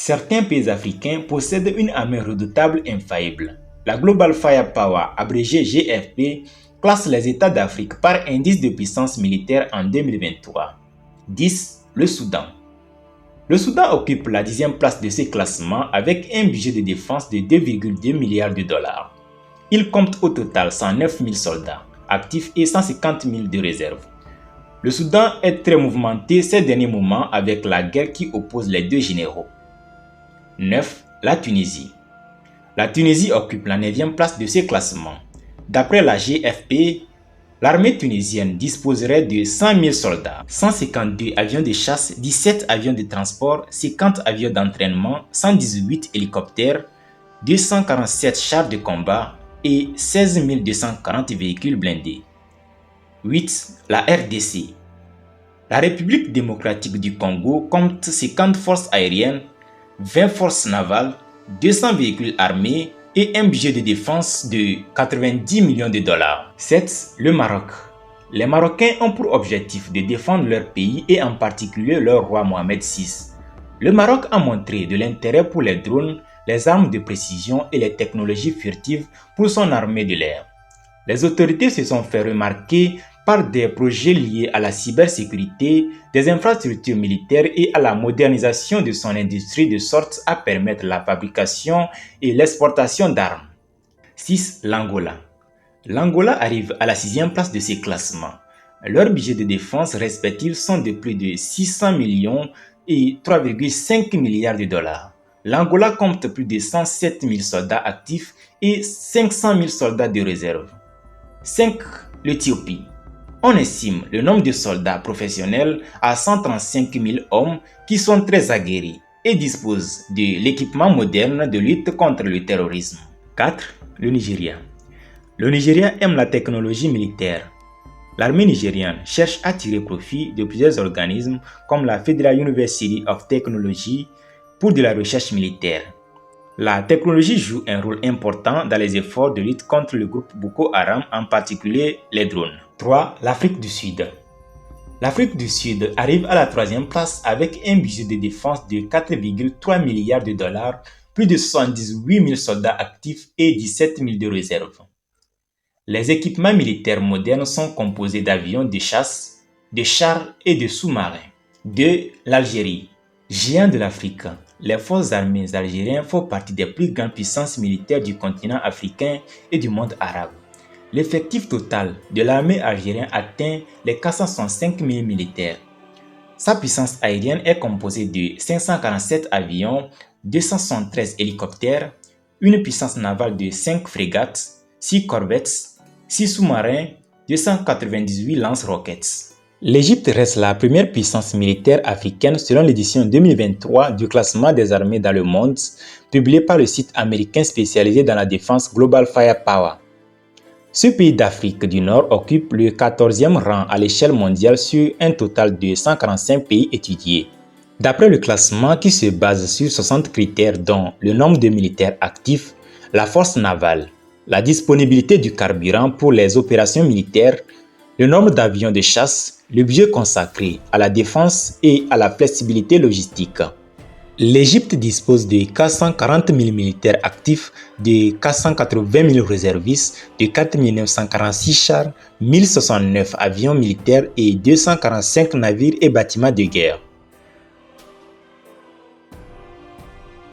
Certains pays africains possèdent une armée redoutable et infaillible. La Global Firepower, abrégée GFP, classe les États d'Afrique par indice de puissance militaire en 2023. 10. Le Soudan. Le Soudan occupe la 10e place de ce classement avec un budget de défense de 2,2 milliards de dollars. Il compte au total 109 000 soldats actifs et 150 000 de réserve. Le Soudan est très mouvementé ces derniers moments avec la guerre qui oppose les deux généraux. 9. La Tunisie. La Tunisie occupe la 9e place de ce classement. D'après la GFP, l'armée tunisienne disposerait de 100 000 soldats, 152 avions de chasse, 17 avions de transport, 50 avions d'entraînement, 118 hélicoptères, 247 chars de combat et 16 240 véhicules blindés. 8. La RDC. La République démocratique du Congo compte 50 forces aériennes, 20 forces navales, 200 véhicules armés et un budget de défense de 90 millions de dollars. 7. Le Maroc. Les Marocains ont pour objectif de défendre leur pays et en particulier leur roi Mohamed VI. Le Maroc a montré de l'intérêt pour les drones, les armes de précision et les technologies furtives pour son armée de l'air. Les autorités se sont fait remarquer par des projets liés à la cybersécurité, des infrastructures militaires et à la modernisation de son industrie de sorte à permettre la fabrication et l'exportation d'armes. 6. L'Angola. L'Angola arrive à la 6e place de ces classements. Leurs budgets de défense respectifs sont de plus de 600 millions et 3,5 milliards de dollars. L'Angola compte plus de 107 000 soldats actifs et 500 000 soldats de réserve. 5. L'Éthiopie. On estime le nombre de soldats professionnels à 135 000 hommes qui sont très aguerris et disposent de l'équipement moderne de lutte contre le terrorisme. 4. Le Nigeria. Le Nigeria aime la technologie militaire. L'armée nigériane cherche à tirer profit de plusieurs organismes comme la Federal University of Technology pour de la recherche militaire. La technologie joue un rôle important dans les efforts de lutte contre le groupe Boko Haram, en particulier les drones. 3. L'Afrique du Sud. L'Afrique du Sud arrive à la 3e place avec un budget de défense de 4,3 milliards de dollars, plus de 78 000 soldats actifs et 17 000 de réserve. Les équipements militaires modernes sont composés d'avions de chasse, de chars et de sous-marins. 2. L'Algérie. Géant de l'Afrique, les forces armées algériennes font partie des plus grandes puissances militaires du continent africain et du monde arabe. L'effectif total de l'armée algérienne atteint les 465 000 militaires. Sa puissance aérienne est composée de 547 avions, 273 hélicoptères, une puissance navale de 5 frégates, 6 corvettes, 6 sous-marins, 298 lance-roquettes. L'Égypte reste la première puissance militaire africaine selon l'édition 2023 du classement des armées dans le monde, publié par le site américain spécialisé dans la défense Global Firepower. Ce pays d'Afrique du Nord occupe le 14e rang à l'échelle mondiale sur un total de 145 pays étudiés. D'après le classement qui se base sur 60 critères dont le nombre de militaires actifs, la force navale, la disponibilité du carburant pour les opérations militaires, le nombre d'avions de chasse, le budget consacré à la défense et à la flexibilité logistique. L'Égypte dispose de 440 000 militaires actifs, de 480 000 réservistes, de 4 946 chars, 1069 avions militaires et 245 navires et bâtiments de guerre.